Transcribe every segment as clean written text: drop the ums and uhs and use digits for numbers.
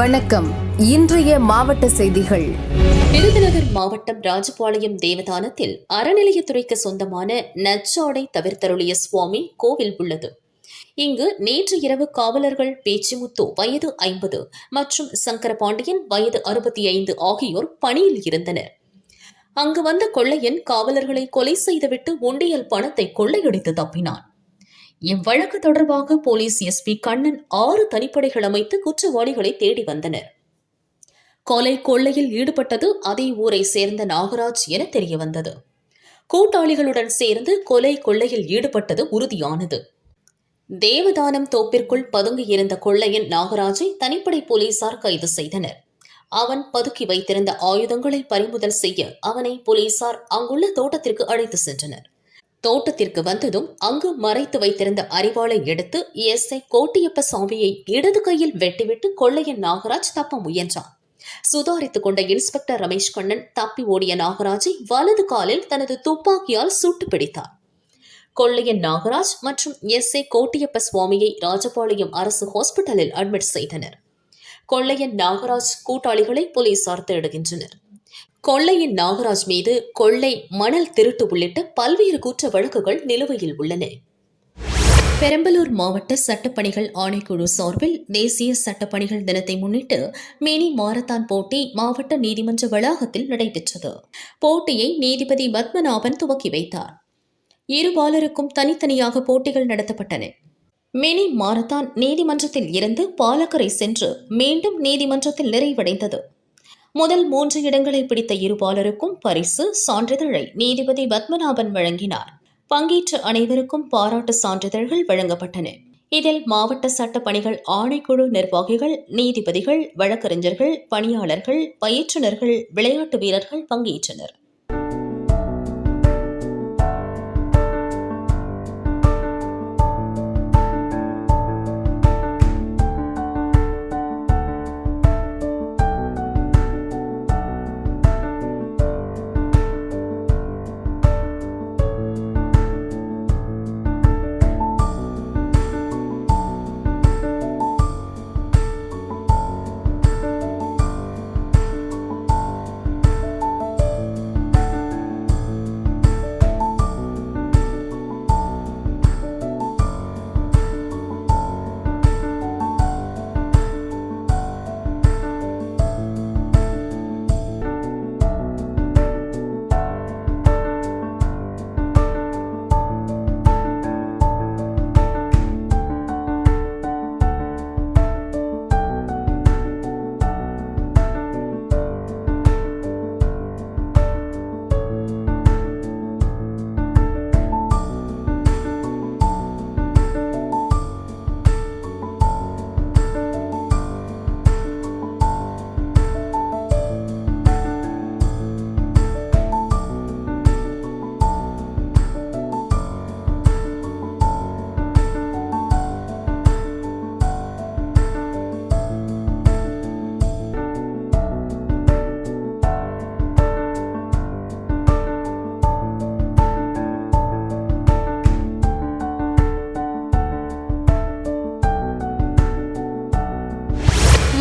வணக்கம். இன்றைய மாவட்ட செய்திகள். விருதுநகர் மாவட்டம் ராஜபாளையம் தேவதானத்தில் அறநிலையத்துறைக்கு சொந்தமான நச்சாடை தவிர்த்தருளிய சுவாமி கோவில் உள்ளது. இங்கு நேற்று இரவு காவலர்கள் பேச்சிமுத்து வயது 50 மற்றும் சங்கரபாண்டியன் வயது 65 ஆகியோர் பணியில் இருந்தனர். அங்கு வந்த கொள்ளையன் காவலர்களை கொலை செய்துவிட்டு உண்டியல் பணத்தை கொள்ளையடித்து தப்பினான். இவ்வழக்கு தொடர்பாக போலீஸ் எஸ்பி கண்ணன் 6 தனிப்படைகள் அமைத்து குற்றவாளிகளை தேடி வந்தனர். கொள்ளையில் ஈடுபட்டது அதே ஊரை சேர்ந்த நாகராஜ் என தெரியவந்தது. கூட்டாளிகளுடன் சேர்ந்து கொள்ளையில் ஈடுபட்டது உறுதியானது. தேவதானம் தோப்பிற்குள் பதுங்கியிருந்த கொள்ளையன் நாகராஜை தனிப்படை போலீசார் கைது செய்தனர். அவன் பதுக்கி வைத்திருந்த ஆயுதங்களை பறிமுதல் செய்ய அவனை போலீசார் அங்குள்ள தோட்டத்திற்கு அழைத்து சென்றனர். தோட்டத்திற்கு வந்ததும் அங்கு மறைத்து வைத்திருந்த அரிவாளை எடுத்து எஸ்ஐ கோட்டியப்ப சாமியை இடது கையில் வெட்டிவிட்டு கொள்ளையன் நாகராஜ் தப்ப முயன்றான். சுதாரித்துக் கொண்ட இன்ஸ்பெக்டர் ரமேஷ் கண்ணன் தப்பி ஓடிய நாகராஜை வலது காலில் தனது துப்பாக்கியால் சுட்டு பிடித்தார். கொள்ளையன் நாகராஜ் மற்றும் எஸ்ஐ கோட்டியப்ப சுவாமியை ராஜபாளையம் அரசு ஹாஸ்பிட்டலில் அட்மிட் செய்தனர். கொள்ளையன் நாகராஜ் கூட்டாளிகளை போலீசார் தேடுகின்றனர். கொள்ளையின் நாகராஜ் மீது கொள்ளை, மணல் திருட்டு உள்ளிட்ட பல்வேறு குற்ற வழக்குகள் நிலுவையில் உள்ளன. பெரம்பலூர் மாவட்ட சட்டப்பணிகள் ஆணைக்குழு சார்பில் தேசிய சட்டப்பணிகள் தினத்தை முன்னிட்டு மினி மாரத்தான் போட்டி மாவட்ட நீதிமன்ற வளாகத்தில் நடைபெற்றது. போட்டியை நீதிபதி பத்மநாபன் துவக்கி வைத்தார். இருபாலருக்கும் தனித்தனியாக போட்டிகள் நடத்தப்பட்டன. மினி மாரத்தான் நீதிமன்றத்தில் இருந்து பாலக்கரை சென்று மீண்டும் நீதிமன்றத்தில் நிறைவடைந்தது. முதல் 3 இடங்களை பிடித்த இருபாலருக்கும் பரிசு, சான்றிதழை நீதிபதி பத்மநாபன் வழங்கினார். பங்கேற்ற அனைவருக்கும் பாராட்டு சான்றிதழ்கள் வழங்கப்பட்டன. இதில் மாவட்ட சட்டப்பணிகள் ஆணைக்குழு நிர்வாகிகள், நீதிபதிகள், வழக்கறிஞர்கள், பணியாளர்கள், பயிற்றுநர்கள், விளையாட்டு வீரர்கள் பங்கேற்றனர்.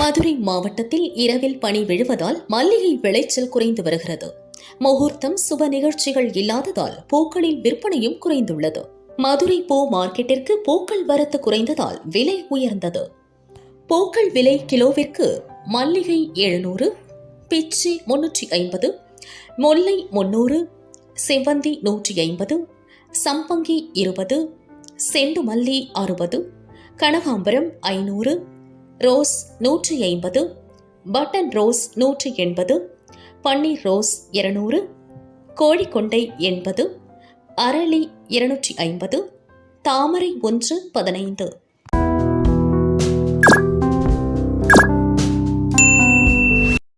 மதுரை மாவட்டத்தில் இரவில் பனி விழுவதால் மல்லிகை விளைச்சல் குறைந்து வருகிறது. முகூர்த்தம், சுப நிகழ்ச்சிகள் இல்லாததால் பூக்களின் விற்பனையும் குறைந்துள்ளது. மதுரை பூ மார்க்கெட்டிற்கு பூக்கள் வரத்து குறைந்ததால் விலை உயர்ந்தது. பூக்கள் விலை கிலோவிற்கு மல்லிகை 700, பிச்சி 350, முல்லை 300, செவ்வந்தி 150, சம்பங்கி 20, செண்டு மல்லி 60, கனகாம்பரம் 500, ரோஸ் 150, பட்டன் ரோஸ் 180, பன்னீர் ரோஸ் 200, கோழிக்கொண்டை 80, அரளி 250, தாமரை 1 15.